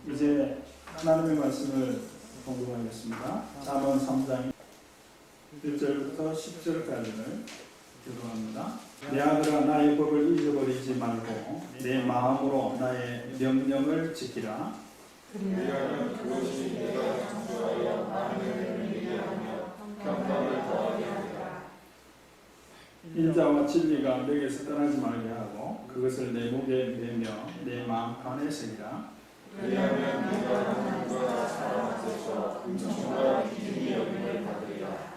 이제 하나님의 말씀을 공부하겠습니다. 잠언 3장 1절부터 10절까지를 기도합니다. 내 아들아, 나의 법을 잊어버리지 말고 내 마음으로 나의 명령을 지키라. 그리하면 그것이 내가 창조하여 만민을 위하며 평강을 더하게 하리라. 인자와 진리가 내게서 떠나지 말게 하고 그것을 내 목에 매며 내 마음판에 새기라. 그리하면 내가 하나님과 사람 앞에서 은총과 기준이 여김을 받으리라.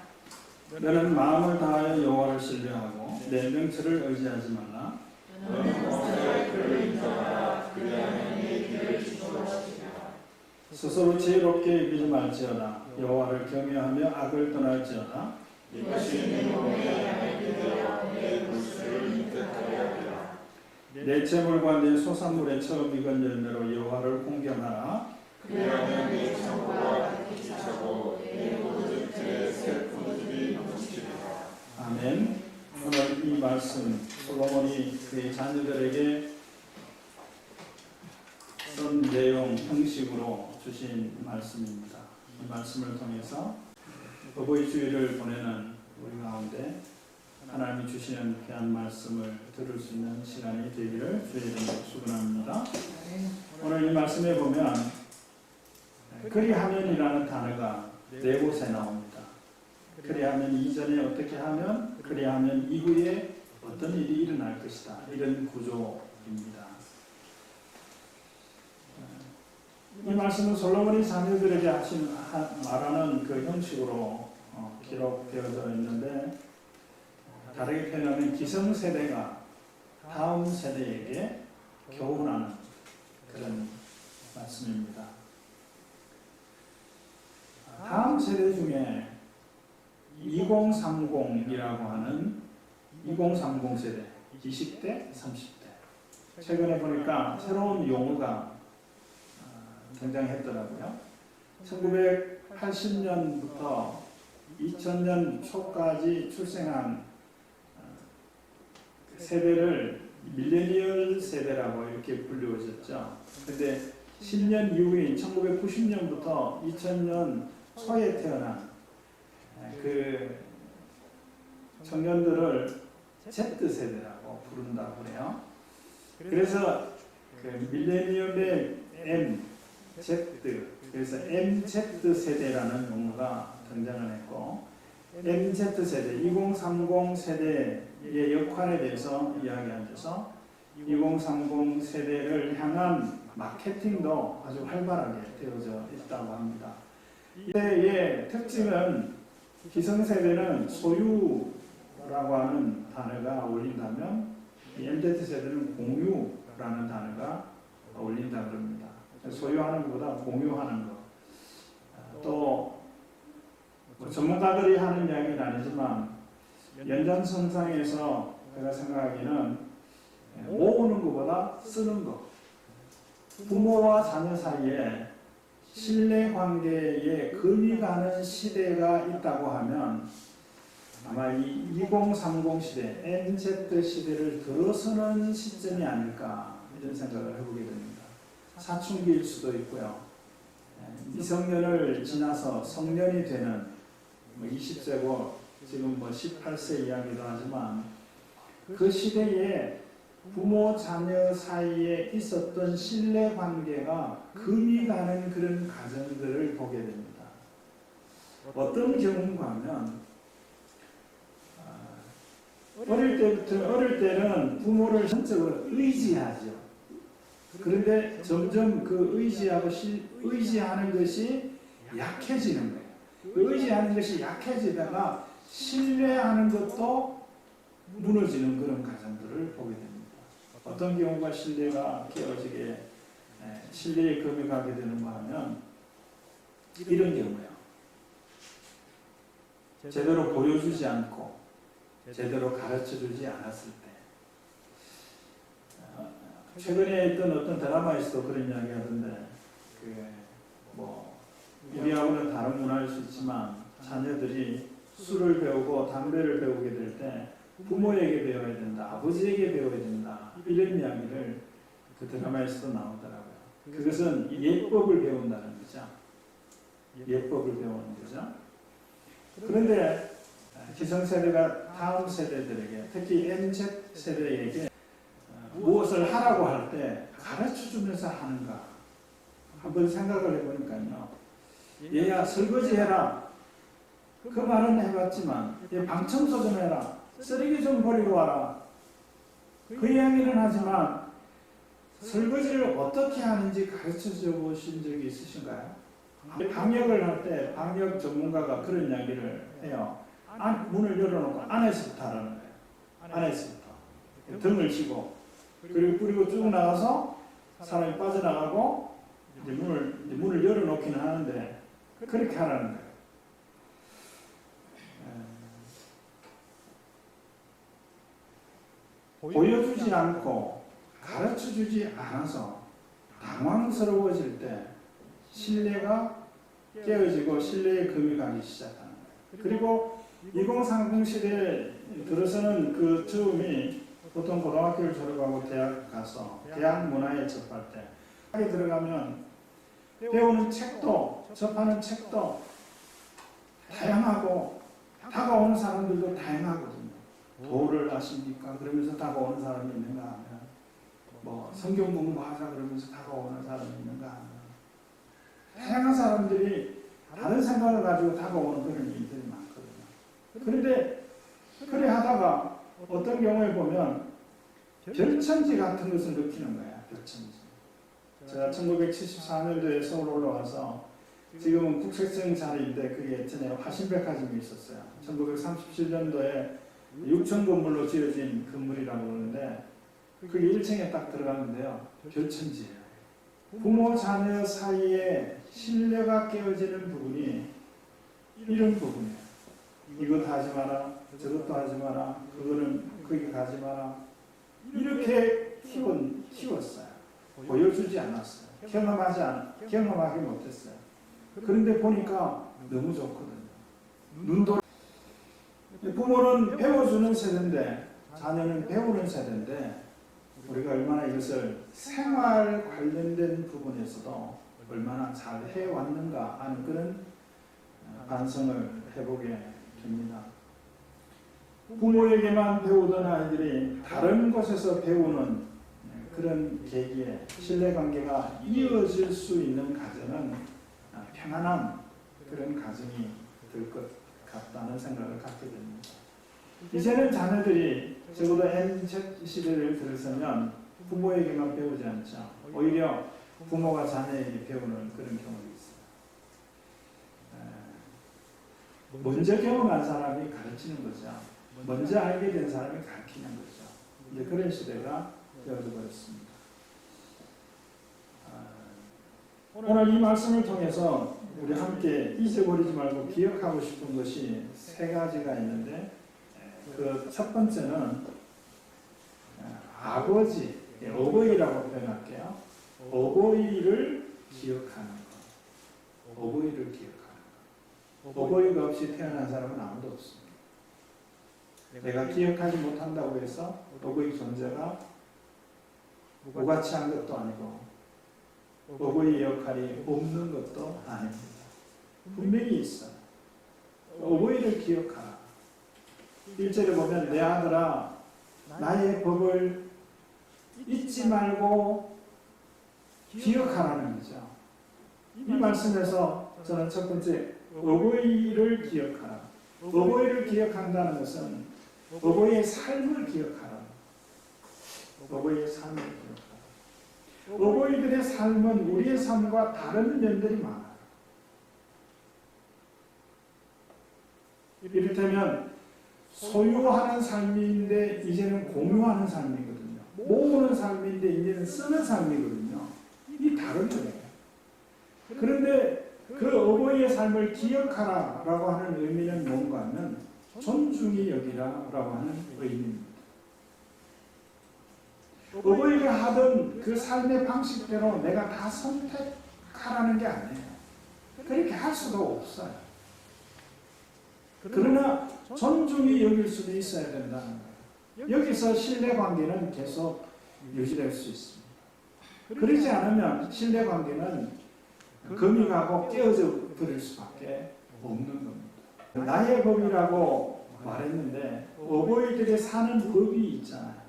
너는 마음을 다하여 여호와를 신뢰하고 내 명철을 의지하지 말라. 너는 모세의 그를 인정하라. 그리하면 네 길을 지도하시리라. 스스로 지혜롭게 여기지 말지어다. 여호와를 경외하며 악을 떠날지어다. 이것이 내 몸에 양을 되어 내 물수를 인뜻하게 하리라. 내 재물과 내 소산물의 처음 익은 열매로 여호와를 공경하라. 그리하면 내 창고가 가득히 차고 내 모든 틀에 새 포도즙이 넘치리라. 아멘. 오늘 이 말씀 솔로몬이 그의 자녀들에게 쓴 내용 형식으로 주신 말씀입니다. 이 말씀을 통해서 어버이 주일을 보내는 우리 가운데 하나님이 주시는 귀한 말씀을 들을 수 있는 시간이 되기를 주의 이름으로 축원합니다. 오늘 이 말씀에 보면 그리하면이라는 단어가 네 곳에 나옵니다. 그리하면 이전에 어떻게 하면, 그리하면 이후에 어떤 일이 일어날 것이다. 이런 구조입니다. 이 말씀은 솔로몬이 자녀들에게 말하는 그 형식으로 기록되어져 있는데, 다르게 표현하면 기성세대가 다음 세대에게 교훈하는 그런 말씀입니다. 다음 세대 중에 2030이라고 하는 2030 세대, 20대, 30대. 최근에 보니까 새로운 용어가 등장했더라고요. 1980년부터 2000년 초까지 출생한 세대를 밀레니얼 세대라고 이렇게 불리워졌죠. 근데 10년 이후인 1990년부터 2000년 초에 태어난 그 청년들을 Z세대라고 부른다고 그래요. 그래서 그 밀레니엄의 M, Z, 그래서 MZ세대라는 용어가 등장을 했고, MZ세대, 2030 세대의 역할에 대해서 이야기하면서 2030 세대를 향한 마케팅도 아주 활발하게 되어져 있다고 합니다. 이때의 특징은 기성세대는 소유라고 하는 단어가 어울린다면 MZ세대는 공유라는 단어가 어울린다 그럽니다. 소유하는 것보다 공유하는 것. 또 전문가들이 하는 이야기는 아니지만 연장선상에서 제가 생각하기는 모으는 것보다 쓰는 것. 부모와 자녀 사이에 신뢰관계에 금이 가는 시대가 있다고 하면 아마 이 2030 시대, MZ 시대를 들어서는 시점이 아닐까 이런 생각을 해보게 됩니다. 사춘기일 수도 있고요. 미성년을 지나서 성년이 되는 20세고 지금 18세 이야기도 하지만 그 시대에 부모 자녀 사이에 있었던 신뢰 관계가 금이 가는 그런 가정들을 보게 됩니다. 어떤 경우인가 하면 어릴 때는 부모를 전적으로 의지하죠. 그런데 점점 그 의지하는 것이 약해지는 거예요. 의지하는 것이 약해지다가 신뢰하는 것도 무너지는 그런 가정들을 보게 됩니다. 어떤 경우가 신뢰가 깨어지게, 신뢰의 금이 가게 되는가 하면 이런 경우예요. 제대로 보여주지 않고 제대로 가르쳐주지 않았을 때. 최근에 있던 어떤 드라마에서도 그런 이야기 하던데, 우리하고는 다른 문화일 수 있지만 자녀들이 술을 배우고 담배를 배우게 될 때 부모에게 배워야 된다, 아버지에게 배워야 된다, 이런 이야기를 그 드라마에서도 나오더라고요. 그것은 예법을 배운다는 거죠. 예법을 배우는 거죠. 그런데 기성세대가 다음 세대들에게, 특히 MZ 세대에게 무엇을 하라고 할 때 가르쳐주면서 하는가 한번 생각을 해보니까요. 얘야 설거지 해라. 그 말은 해봤지만 방 청소 좀 해라. 쓰레기 좀 버리고 와라. 그 이야기는 하지만 설거지를 어떻게 하는지 가르쳐 보신 적이 있으신가요? 방역을 할 때 방역 전문가가 그런 이야기를 해요. 문을 열어놓고 안에서부터 하라는 거예요. 안에서부터. 등을 치고 그리고 쭉 나가서 사람이 빠져나가고 이제 문을 열어놓기는 하는데 그렇게 하라는 거예요. 보여주지 않고 가르쳐주지 않아서 당황스러워질 때 신뢰가 깨어지고 신뢰의 금이 가기 시작하는 거예요. 그리고 2030 시대에 들어서는 그 처음이 보통 고등학교를 졸업하고 대학 가서 대학 문화에 접할 때 대학에 들어가면 배우는 책도 접하는 책도 다양하고 다가오는 사람들도 다양하거든요. 도를 아십니까? 그러면서 다가오는 사람이 있는가 하면 뭐 성경 공부하자 그러면서 다가오는 사람이 있는가 하면 다양한 사람들이 다른 생각을 가지고 다가오는 그런 일들이 많거든요. 그런데 그래 하다가 어떤 경우에 보면 별천지 같은 것을 느끼는 거야. 별천지. 제가 1974년도에 서울 올라와서 지금은 국세청 자리인데 그게 예전에 화신백화점이 있었어요. 1937년도에 6층 건물로 지어진 건물이라고 그러는데 그게 1층에 딱 들어가는데요. 별천지예요. 부모 자녀 사이에 신뢰가 깨어지는 부분이 이런 부분이에요. 이것 하지 마라, 저것도 하지 마라, 그거는 거기 가지 마라. 이렇게 키웠어요. 보여주지 않았어요. 경험하지 못했어요. 그런데 보니까 너무 좋거든요. 부모는 배워주는 세대인데 자녀는 배우는 세대인데 우리가 얼마나 이것을 생활 관련된 부분에서도 얼마나 잘 해왔는가 하는 그런 반성을 해보게 됩니다. 부모에게만 배우던 아이들이 다른 곳에서 배우는 그런 계기에 신뢰관계가 이어질 수 있는 가정은 평안한 그런 가정이 될 것 같다는 생각을 갖게 됩니다. 이제는 자녀들이 적어도 MZ 시대를 들어서면 부모에게만 배우지 않죠. 오히려 부모가 자녀에게 배우는 그런 경우가 있어요. 먼저 경험한 사람이 가르치는 거죠. 먼저 알게 된 사람이 가르치는 거죠. 이제 그런 시대가 되어져 버렸습니다. 오늘 이 말씀을 통해서 우리 함께 잊어버리지 말고 기억하고 싶은 것이 세 가지가 있는데 그 첫 번째는 아버지, 어버이라고 표현할게요. 어버이를 기억하는 것. 어버이를 기억하는 것. 어버이가 없이 태어난 사람은 아무도 없습니다. 내가 기억하지 못한다고 해서 어버이 존재가 무가치한 것도 아니고 어버이 역할이 없는 것도 아닙니다. 분명히 있어요. 어버이를 기억하라. 1절에 보면 내 아들아 나의 법을 잊지 말고 기억하라는 거죠. 이 말씀에서 저는 첫 번째 어버이를 기억하라. 어버이를 기억한다는 것은 어버이의 삶을 기억하라. 어버이의 삶을 기억하라. 어버이들의 삶은 우리의 삶과 다른 면들이 많아요. 이를테면 소유하는 삶인데 이제는 공유하는 삶이거든요. 모으는 삶인데 이제는 쓰는 삶이거든요. 이 다른 거예요. 그런데 그 어버이의 삶을 기억하라라고 하는 의미는 뭔가 하면 존중히 여기라라고 하는 의미입니다. 어버이가 하던 그 삶의 방식대로 내가 다 선택하라는 게 아니에요. 그렇게 할 수가 없어요. 그러나 존중히 여길 수도 있어야 된다는 거예요. 여기서 신뢰관계는 계속 유지될 수 있습니다. 그러지 않으면 신뢰관계는 금이 가고 깨어져 버릴 수밖에 없는 겁니다. 나의 법이라고 말했는데 어버이들이 사는 법이 있잖아요.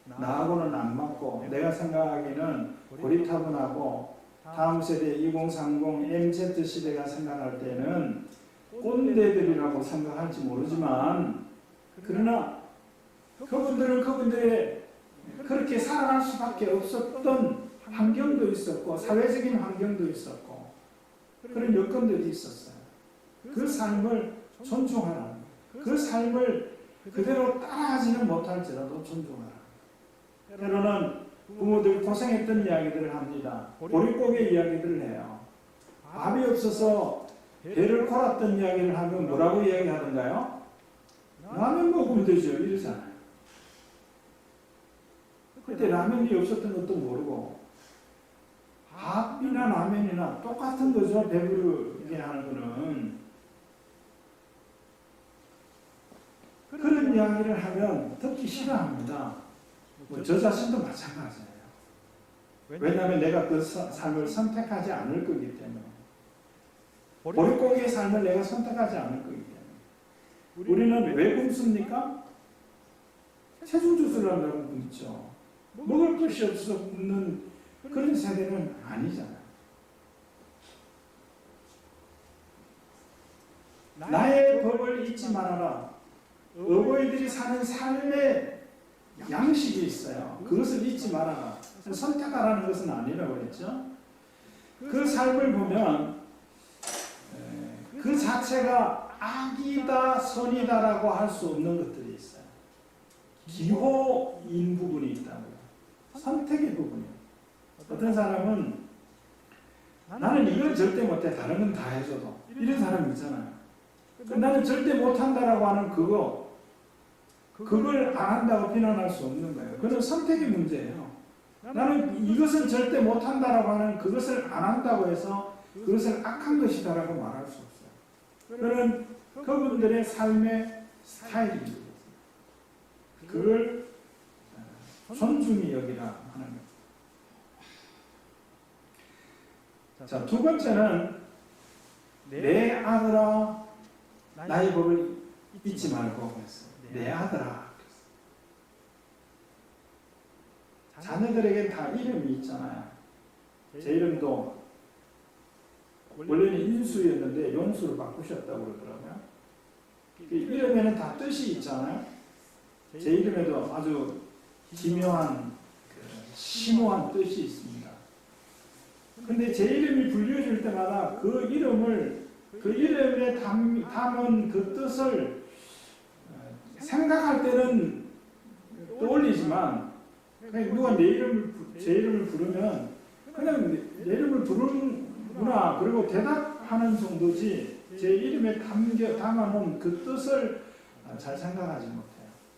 나하고는 안 맞고 내가 생각하기는 고리타분하고 다음 세대 2030 MZ 시대가 생각할 때는 꼰대들이라고 생각할지 모르지만 그러나 그분들은 그분들의 그렇게 살아갈 수밖에 없었던 환경도 있었고 사회적인 환경도 있었고 그런 여건들이 있었어요. 그 삶을 존중하라. 그 삶을 그대로 따라하지는 못할지라도 존중하라. 때로는 부모들 고생했던 이야기들을 합니다. 보릿고개 이야기들을 해요. 밥이 없어서 배를 골았던 이야기를 하면 뭐라고 이야기하던가요? 라면 먹으면 되죠. 이러잖아요. 그때 라면이 없었던 것도 모르고 밥이나 라면이나 똑같은 거죠. 배부르게 하는 거는. 그런 이야기를 하면 듣기 싫어합니다. 저 자신도 마찬가지예요. 왜냐하면 내가 그 삶을 선택하지 않을 거기 때문에. 보릿고기의 삶을 내가 선택하지 않을 거기 때문에. 우리는 왜 굶습니까? 체중 조절하려고 굶죠. 먹을 것이 없어서 굶는 그런 세대는 아니잖아요. 나의 법을 잊지 말아라. 어버이들이 사는 삶의 양식이 있어요. 그것을 잊지 말아라. 선택하라는 것은 아니라고 했죠. 그 삶을 보면 그 자체가 악이다 선이다라고 할 수 없는 것들이 있어요. 기호인 부분이 있다고요. 선택의 부분이에요. 어떤 사람은 나는 이걸 절대 못해 다른 건 다 해줘도 이런 사람 있잖아요. 나는 절대 못한다라고 하는 그걸 안 한다고 비난할 수 없는 거예요. 그건 선택의 문제예요. 나는 이것을 절대 못한다라고 하는 그것을 안 한다고 해서 그것을 악한 것이다라고 말할 수 없어요. 그는 그분들의 삶의 스타일입니다. 그걸 존중히 여기라 하는 거예요. 자, 두 번째는 내 아들아 나의 법을 잊지 말고 했어요. 내 아들아. 자녀들에게 다 이름이 있잖아요. 제 이름도 원래는 인수였는데 용수로 바꾸셨다고 그러더라고요. 그 이름에는 다 뜻이 있잖아요. 제 이름에도 아주 기묘한 심오한 뜻이 있습니다. 근데 제 이름이 불려질 때마다 그 이름에 담은 그 뜻을 생각할 때는 떠올리지만 그냥 누가 제 이름을 부르면 그냥 내 이름을 부르는구나 그리고 대답하는 정도지 제 이름에 담아놓은 그 뜻을 잘 생각하지 못해요.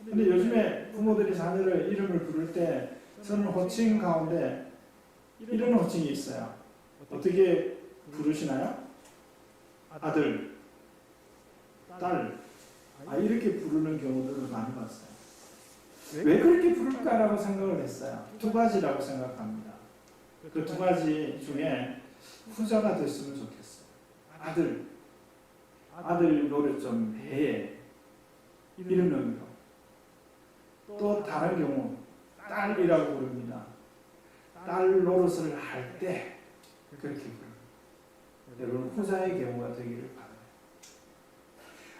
근데 요즘에 부모들이 자녀를 이름을 부를 때 저는 호칭 가운데 이런 호칭이 있어요. 어떻게 부르시나요? 아들, 딸, 이렇게 부르는 경우들을 많이 봤어요. 왜 그렇게 부를까라고 생각을 했어요. 두 가지라고 생각합니다. 그 두 가지 중에 후자가 됐으면 좋겠어요. 아들 노릇 좀 해. 이런 의미로. 또 다른 경우 딸이라고 부릅니다. 딸 노릇을 할 때 그렇게 부릅니다. 여러분 후자의 경우가 되기를 바랍니다.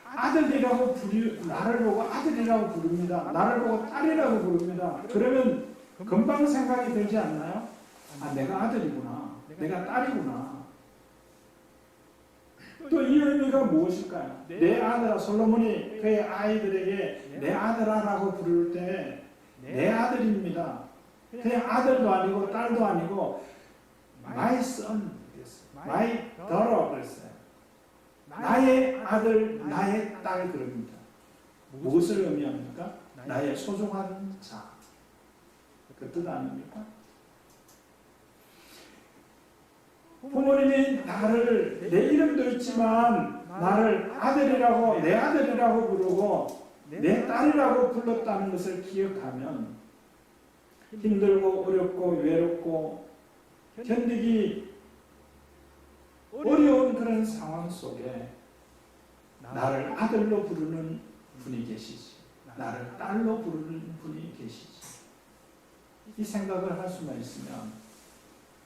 아들이라고 나를 보고 아들이라고 부릅니다. 나를 보고 딸이라고 부릅니다. 그러면 금방 생각이 들지 않나요? 내가 아들이구나. 내가 딸이구나. 또 이 의미가 무엇일까요? 내 아들아, 솔로몬이 그의 아이들에게 내 아들아라고 부를 때 내 아들입니다. 그냥 아들도 아니고 딸도 아니고 my son, my daughter 그랬어요. 나의 아들, 나의 딸 그럽니다. 무엇을 의미합니까? 나의 소중한 자. 그 뜻 아닙니까? 부모님이 나를 내 이름도 있지만 나를 아들이라고 내 아들이라고 부르고 내 딸이라고 불렀다는 것을 기억하면 힘들고 어렵고 외롭고 견디기 어려운 그런 상황 속에 나를 아들로 부르는 분이 계시지, 나를 딸로 부르는 분이 계시지. 이 생각을 할 수만 있으면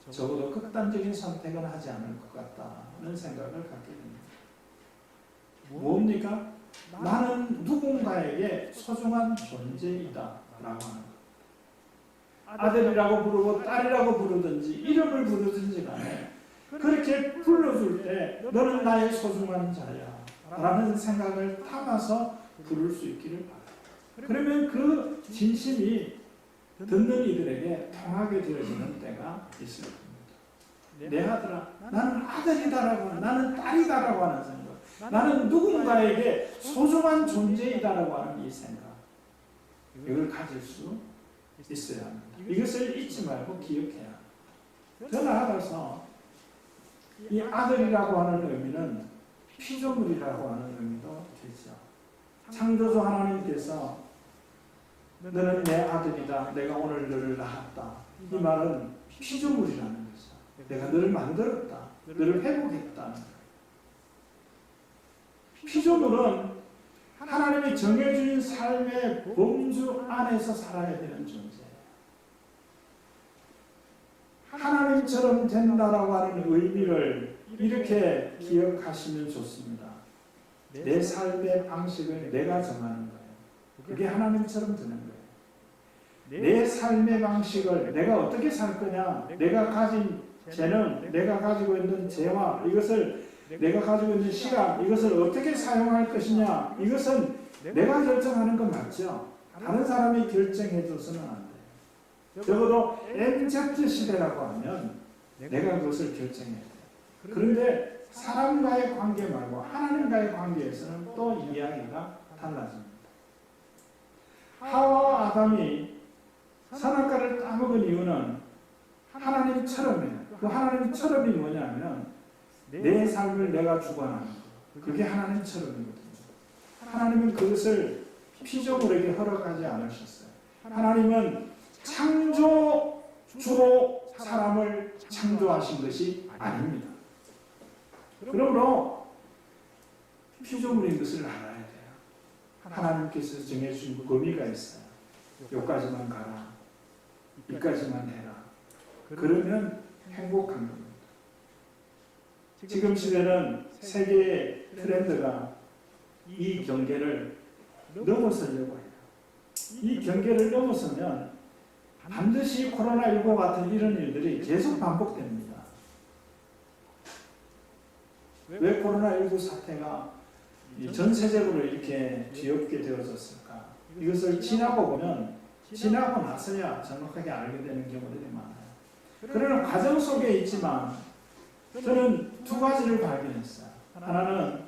적어도 극단적인 선택은 하지 않을 것 같다는 생각을 갖게 됩니다. 뭡니까? 나는 누군가에게 소중한 존재이다 라고 하는 것. 아들이라고 부르고 딸이라고 부르든지 이름을 부르든지 간에 그렇게 불러줄 때 너는 나의 소중한 자야 라는 생각을 담아서 부를 수 있기를 바라요. 그러면 그 진심이 듣는 이들에게 통하게 되어지는 때가 있을 겁니다. 내 아들아, 나는 아들이다라고, 나는 딸이다라고 하는 생각, 나는 누군가에게 소중한 존재이다라고 하는 이 생각, 이걸 가질 수 있어야 합니다. 이것을 잊지 말고 기억해야 합니다. 더 나아가서 이 아들이라고 하는 의미는 피조물이라고 하는 의미도 되죠. 창조주 하나님께서 너는 내 아들이다, 내가 오늘 너를 낳았다, 이 말은 피조물이라는 거죠. 내가 너를 만들었다, 너를 회복했다. 피조물은 하나님이 정해준 삶의 범주 안에서 살아야 되는 존재예요. 하나님처럼 된다라고 하는 의미를 이렇게 기억하시면 좋습니다. 내 삶의 방식을 내가 정하는 거예요. 그게 하나님처럼 되는 거예요. 내 삶의 방식을 내가 어떻게 살 거냐, 내가 가진 재능, 내가 가지고 있는 재화, 이것을 내가 가지고 있는 시간, 이것을 어떻게 사용할 것이냐, 이것은 내가 결정하는 건 맞죠. 다른 사람이 결정해 줘서는 안 돼요. 적어도 MZ 시대라고 하면 내가 그것을 결정해야 돼요. 그런데 사람과의 관계 말고 하나님과의 관계에서는 또 이야기가 달라집니다. 하와와 아담이 선악과를 따먹은 이유는 하나님처럼이에요. 그 하나님처럼이 뭐냐면 내 삶을 내가 주관하는 거. 그게 하나님처럼이거든요. 하나님은 그것을 피조물에게 허락하지 않으셨어요. 하나님은 창조주로 사람을 창조하신 것이 아닙니다. 그러므로 피조물인 것을 알아야 돼요. 하나님께서 정해주신 범위가 있어요. 여기까지만 가라, 이까지만 해라. 그러면 행복한 겁니다. 지금 시대는 세계의 트렌드가 이 경계를 넘어서려고 해요. 이 경계를 넘어서면 반드시 코로나19 같은 이런 일들이 계속 반복됩니다. 왜 코로나19 사태가 전 세계적으로 이렇게 뒤엎게 되어졌을까? 이것을 지나고 보면 지나고 나서야 정확하게 알게 되는 경우들이 많아요. 그러나 과정 속에 있지만 저는 두 가지를 발견했어요. 하나는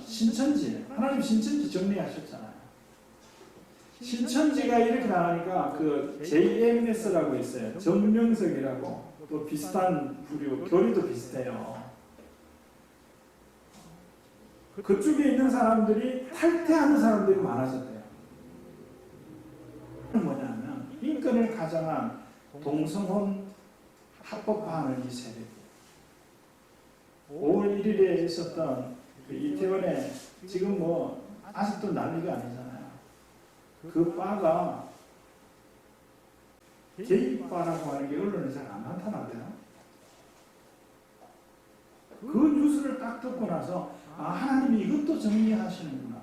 신천지예요. 하나님 신천지 정리하셨잖아요. 신천지가 이렇게 나가니까 그 JMS라고 있어요. 정명석이라고 또 비슷한 부류, 교리도 비슷해요. 그쪽에 있는 사람들이 탈퇴하는 사람들이 많아졌대요. 뭐냐면 인권을 가장한 동성혼 합법화하는 이 세력이 5월 1일에 있었던 그 이태원에 지금 뭐 아직도 난리가 아니잖아요. 그 바가 게이바라고 하는 게 언론에 잘 안 나타나대요. 그 뉴스를 딱 듣고 나서 하나님이 이것도 정리하시는구나.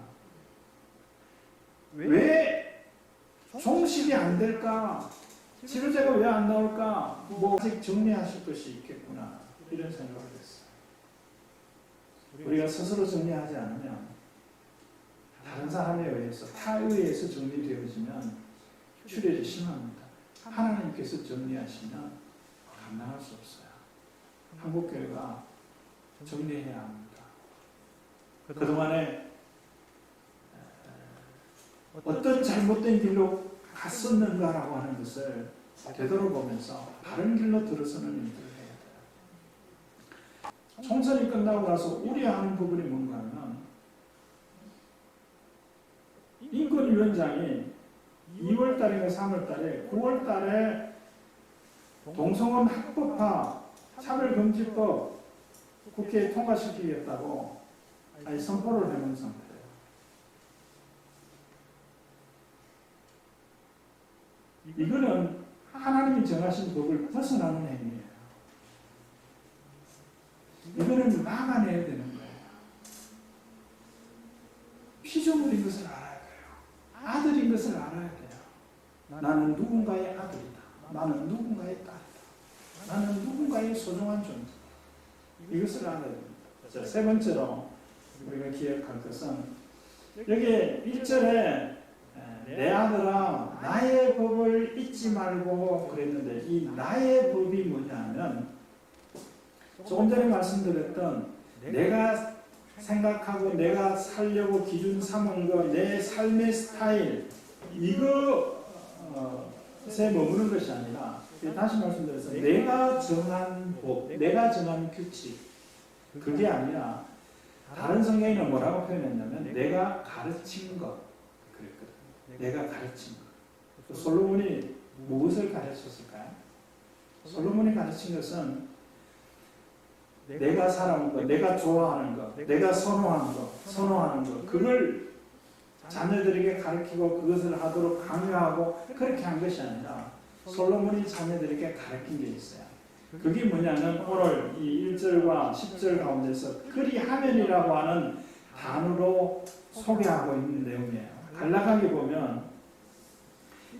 왜 종식이 안 될까? 치료제가 왜 안 나올까? 뭐 아직 정리하실 것이 있겠구나. 이런 생각을 했어요. 우리가 스스로 정리하지 않으면 다른 사람에 의해서 타에 의해서 정리되어지면 출혈이 심합니다. 하나님께서 정리하시면 감당할 수 없어요. 한국교회가 정리해야 합니다. 그동안에 어떤 잘못된 길로 갔었는가라고 하는 것을 되돌아보면서 바른 길로 들어서는 일들을 해야 돼요. 총선이 끝나고 나서 우려하는 부분이 뭔가 하면 인권위원장이 2월 달인가 3월 달에 9월 달에 동성혼 합법화 차별금지법 국회에 통과시키겠다고 선포를 해놓은 상태예요. 이거는 하나님이 정하신 법을 벗어나는 행위예요. 이거는 막아내야 되는 거예요. 피조물인 것을 알아야 돼요. 아들인 것을 알아야 돼요. 나는 누군가의 아들이다. 나는 누군가의 딸이다. 나는 누군가의 소중한 존재. 이것을 알아야 됩니다. 자, 세 번째로 우리가 기억할 것은 여기 1절에 내 아들아 나의 법을 잊지 말고 그랬는데 이 나의 법이 뭐냐면 조금 전에 말씀드렸던 내가 생각하고 내가 살려고 기준 삼은 거 내 삶의 스타일 이것에 머무는 것이 아니라 다시 말씀드려서 내가 정한 법, 내가 정한 규칙 그게 아니라 다른 성경에는 뭐라고 표현했냐면 내가 가르친 것 그랬거든요. 내가 가르친 것. 솔로몬이 무엇을 가르쳤을까요? 솔로몬이 가르친 것은 내가 살아온 것, 내가 좋아하는 것, 내가 선호하는 것 그걸 자녀들에게 가르치고 그것을 하도록 강요하고 그렇게 한 것이 아니라 솔로몬이 자녀들에게 가르친 게 있어요. 그게 뭐냐면 오늘 이 1절과 10절 가운데서 그리하면이라고 하는 단어로 소개하고 있는 내용이에요. 간략하게 보면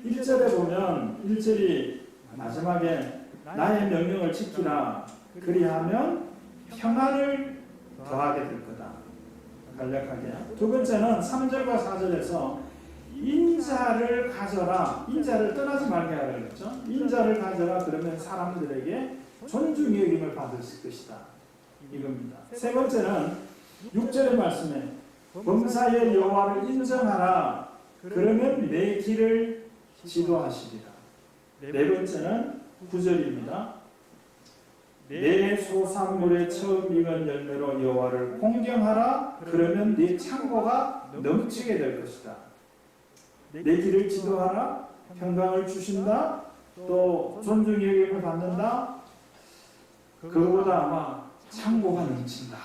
1절에 보면 1절이 마지막에 나의 명령을 지키라 그리하면 평안을 더하게 될 거다. 간략하게. 두 번째는 3절과 4절에서 인자를 가져라. 인자를 떠나지 말게 하라 그랬죠. 인자를 가져라 그러면 사람들에게 존중의 여김을 받을 것이다. 이겁니다. 세 번째는 6절의 말씀에 범사의 여호와를 인정하라. 그러면 내 길을 지도하시리라. 네 번째는 9절입니다. 내 소산물의 처음 익은 열매로 여호와를 공경하라. 그러면 네 창고가 넘치게 될 것이다. 내 길을 지도하라. 평강을 주신다. 또 존중의 여김을 받는다. 그거보다 아마 창고가 넘친다.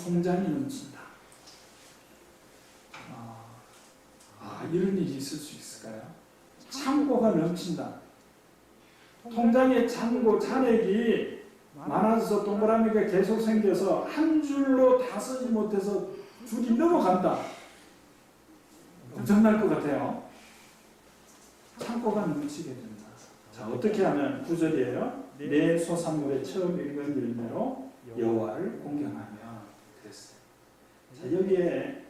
통장이 넘친다. 이런 일이 있을 수 있을까요? 창고가 넘친다. 통장에 잔액이 많아져서 동그라미가 계속 생겨서 한 줄로 다 쓰지 못해서 줄이 넘어간다. 엄청날 것 같아요. 창고가 넘치게 된다. 자, 어떻게 하면 9절이에요. 내 소산물의 처음 익은 열매로 여호와를 공경하며 그랬어요. 자, 여기에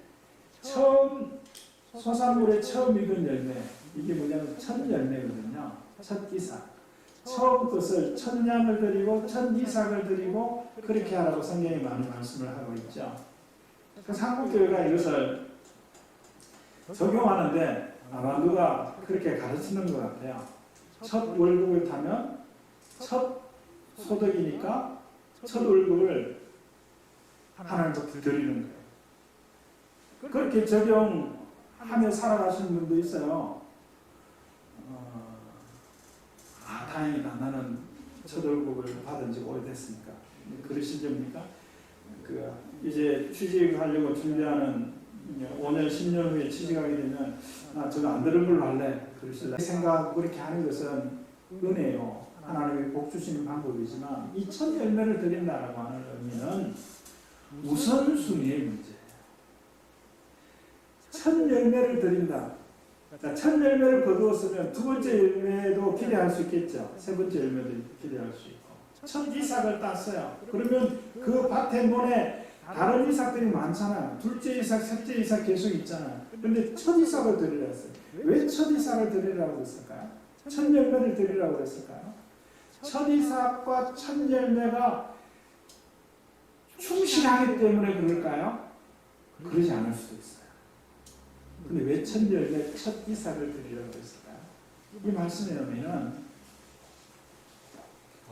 소산물의 처음 익은 열매 이게 뭐냐면 첫 열매거든요. 첫 이삭. 처음 것을 첫 양을 드리고 첫 이삭을 드리고 그렇게 하라고 성경이 많은 말씀을 하고 있죠. 그래서 한국교회가 이것을 적용하는데 아마 누가 그렇게 가르치는 것 같아요. 첫 월급을 타면 첫 소득이니까 첫 월급을 하나님께 드리는 거예요. 그렇게 적용하며 살아가시는 분도 있어요. 다행이다. 나는 첫 월급을 받은 지 오래됐으니까. 그러신 겁니까? 이제 취직하려고 준비하는 5년, 10년 후에 취직하게 되면 저거 안 들은 걸로 할래. 그러실래? 생각 그렇게 하는 것은 은혜요. 하나님의 복 주시는 방법이지만 이 첫 열매를 드린다라고 하는 의미는 우선순위의 문제예요. 첫 열매를 드린다. 자, 첫 열매를 거두었으면 두 번째 열매도 기대할 수 있겠죠. 세 번째 열매도 기대할 수 있고. 첫 이삭을 땄어요. 그러면 그 밭에 논에 다른 이삭들이 많잖아요. 둘째 이삭, 셋째 이삭 계속 있잖아요. 그런데 첫 이삭을 드리라 했어요. 왜 첫 이삭을 드리라고 했을까요? 첫 열매를 드리라고 했을까요? 첫 이삭과 첫 열매가 충실하기 때문에 그럴까요? 그러지 않을 수도 있어요. 근데 왜 첫 열매, 첫 이삭을 드리라고 했을까요? 이 말씀에 보면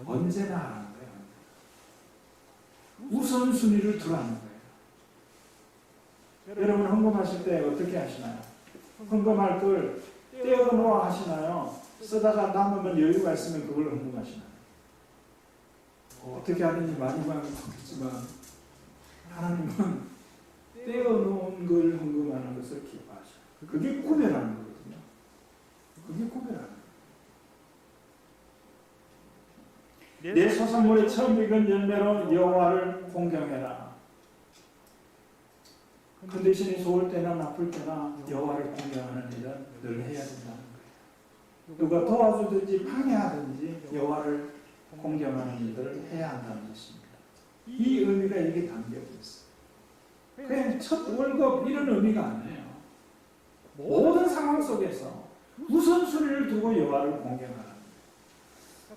언제나 하는 거예요. 우선순위를 두라는 거예요. 여러분 헌금하실 때 어떻게 하시나요? 헌금할 걸 떼어놓아 하시나요? 쓰다가 남으면 여유가 있으면 그걸 헌금하시나요? 어떻게 하는지 많이 모르겠지만 하나님은 떼어놓은 걸 헌금하는 것을 기뻐하셔요. 그게 구별하는 거거든요. 그게 구별하는 거예요. 내 소산물의 처음 익은 열매로 여호와를 공경해라. 컨디션이 좋을 때나 나쁠 때나 여호와를 공경하는 일은 늘 해야 된다는 거예요. 누가 도와주든지 방해하든지 여호와를 공경하는 일들을 해야 한다는 것입니다. 이 의미가 여기 담겨져 있어요. 그냥 첫 월급 이런 의미가 아니에요. 모든 상황 속에서 우선순위를 두고 여호와를 공경하라.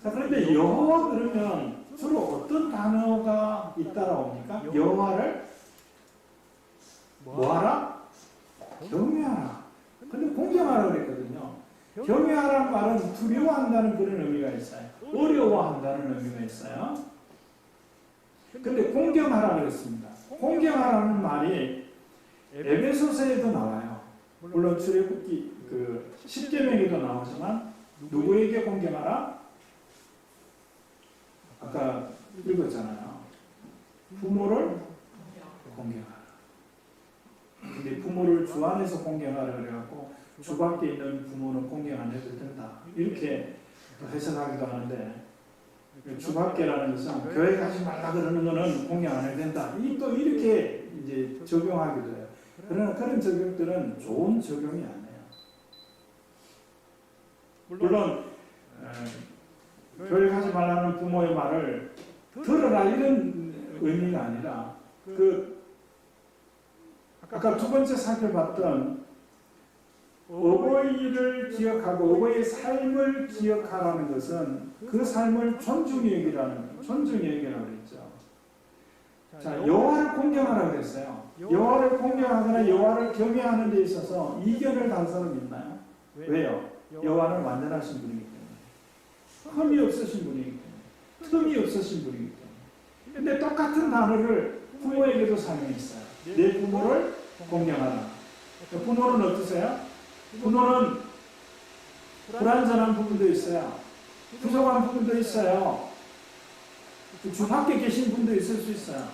자, 그런데 여호와 그러면 주로 어떤 단어가 잇따라옵니까? 여호와를 뭐하라? 경외하라. 근데 공경하라 그랬거든요. 경외하라는 말은 두려워한다는 그런 의미가 있어요. 어려워한다는 의미가 있어요. 근데 공경하라 그랬습니다. 공경하라는 말이 에베소서에도 나와요. 물론 출애굽기 그 10계명에도 나오지만 누구에게 공경하라? 아까 읽었잖아요. 부모를 공경하라. 근데 부모를 주 안에서 공경하라 그래갖고 주 밖에 있는 부모는 공경 안 해도 된다. 이렇게 해석하기도 하는데 주 밖에라는 것은 교회 가지 말라 그러는 거는 공경 안 해도 된다. 또 이렇게 이제 적용하기도 해요. 그러나 그런 적용들은 좋은 적용이 아니에요. 물론 교회 가지 말라는 부모의 말을 들어라 이런 의미가 아니라 아까 두 번째 살펴봤던 어버이를 기억하고 어버이의 삶을 기억하라는 것은 그 삶을 존중히 여기라고 그랬죠. 자, 여호와를 공경하라고 그랬어요. 여호와를 공경하거나 여호와를 경외하는 데 있어서 이견을 단 사람 있나요? 왜요? 여호와는 완전하신 분이기 때문에. 흠이 없으신 분이기 때문에. 틈이 없으신 분이기 때문에. 근데 똑같은 단어를 부모에게도 사용했어요. 내 부모를 공경하라. 부모는 어떠세요? 부모는 불완전한 부분도 있어요. 부족한 부분도 있어요. 주 밖에 계신 분도 있을 수 있어요.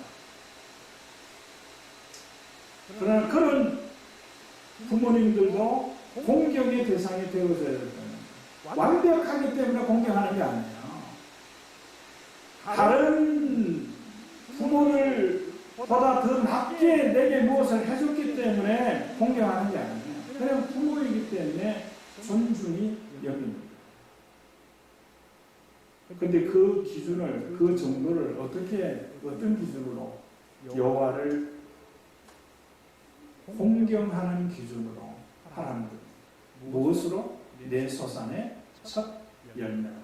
그러나 그런 부모님들도 공경의 대상이 되어져야 될 거예요. 완벽하기 때문에 공경하는 게 아니에요. 다른 부모를 보다 더 낫게 내게 무엇을 해줬기 때문에 공경하는 게 아니에요. 그냥 부모이기 때문에 존중이 여깁니다. 근데 그 기준을, 그 정도를 어떤 기준으로 여호와를 공경하는 기준으로 하라는 것. 무엇으로? 내 소산의 첫 열매로.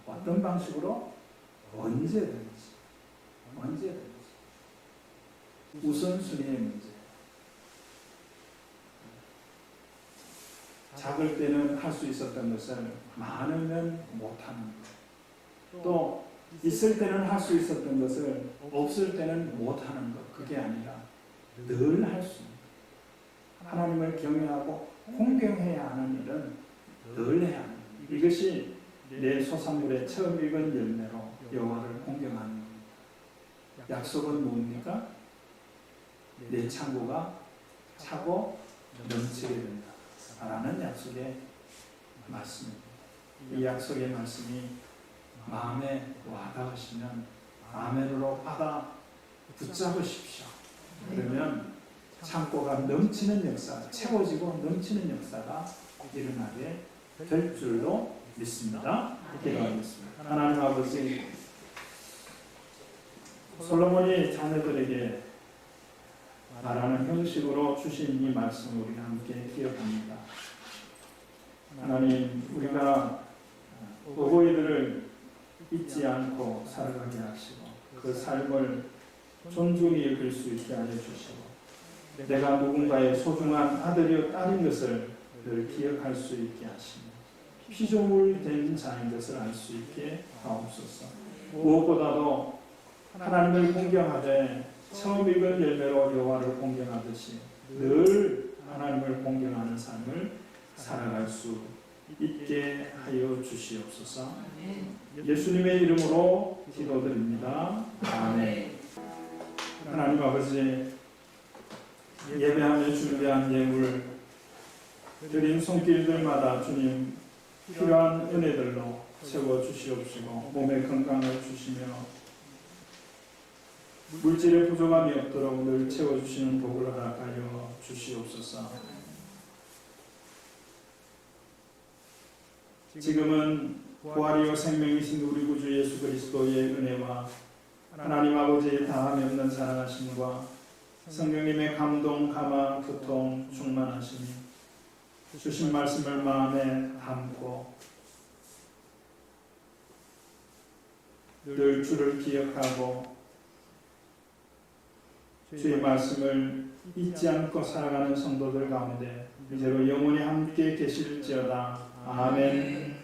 어떤 방식으로? 언제든지. 우선순위의 문제. 작을 때는 할 수 있었던 것을 많으면 못하는 것. 또 있을 때는 할 수 있었던 것을 없을 때는 못하는 것. 그게 아니라 늘 할 수 있는 것. 하나님을 경외하고 공경해야 하는 일은 늘 해야 하는 것. 이것이 내 소산물의 처음 익은 열매로 여호와를 공경하는 겁니다. 약속은 뭡니까? 내 창고가 차고 넘치게 된다. 라는 약속의 말씀입니다. 이 약속의 말씀이 마음에 와닿으시면 아멘으로 받아 붙잡으십시오. 그러면 창고가 넘치는 역사, 채워지고 넘치는 역사가 일어나게 될 줄로 믿습니다. 기도하겠습니다. 하나님 아버지, 솔로몬이 자녀들에게 말하는 형식으로 주신 이 말씀을 우리가 함께 기억합니다. 하나님, 우리가 어버이들을 잊지 않고 살아가게 하시고 그 삶을 존중히 여길 수 있게 하여 주시고 내가 누군가의 소중한 아들이요 딸인 것을 늘 기억할 수 있게 하시고 피조물 된 자인 것을 알 수 있게 하옵소서. 무엇보다도 하나님을 공경하되 처음 익은 열매로 여호와를 공경하듯이 늘 하나님을 공경하는 삶을 살아갈 수 있게 하여 주시옵소서. 예수님의 이름으로 기도드립니다. 아멘. 하나님 아버지, 예배하며 준비한 예물 드린 손길들마다 주님 필요한 은혜들로 채워 주시옵시고 몸의 건강을 주시며 물질의 부족함이 없도록 늘 채워주시는 복을 허락하여 주시옵소서. 지금은 부활이요 생명이신 우리 구주 예수 그리스도의 은혜와 하나님 아버지의 다함이 없는 사랑하심과 성령님의 감동, 감화, 교통, 충만하심이 주신 말씀을 마음에 담고 늘 주를 기억하고 주의 말씀을 잊지 않고 살아가는 성도들 가운데 이제로 영원히 함께 계실지어다. 아멘.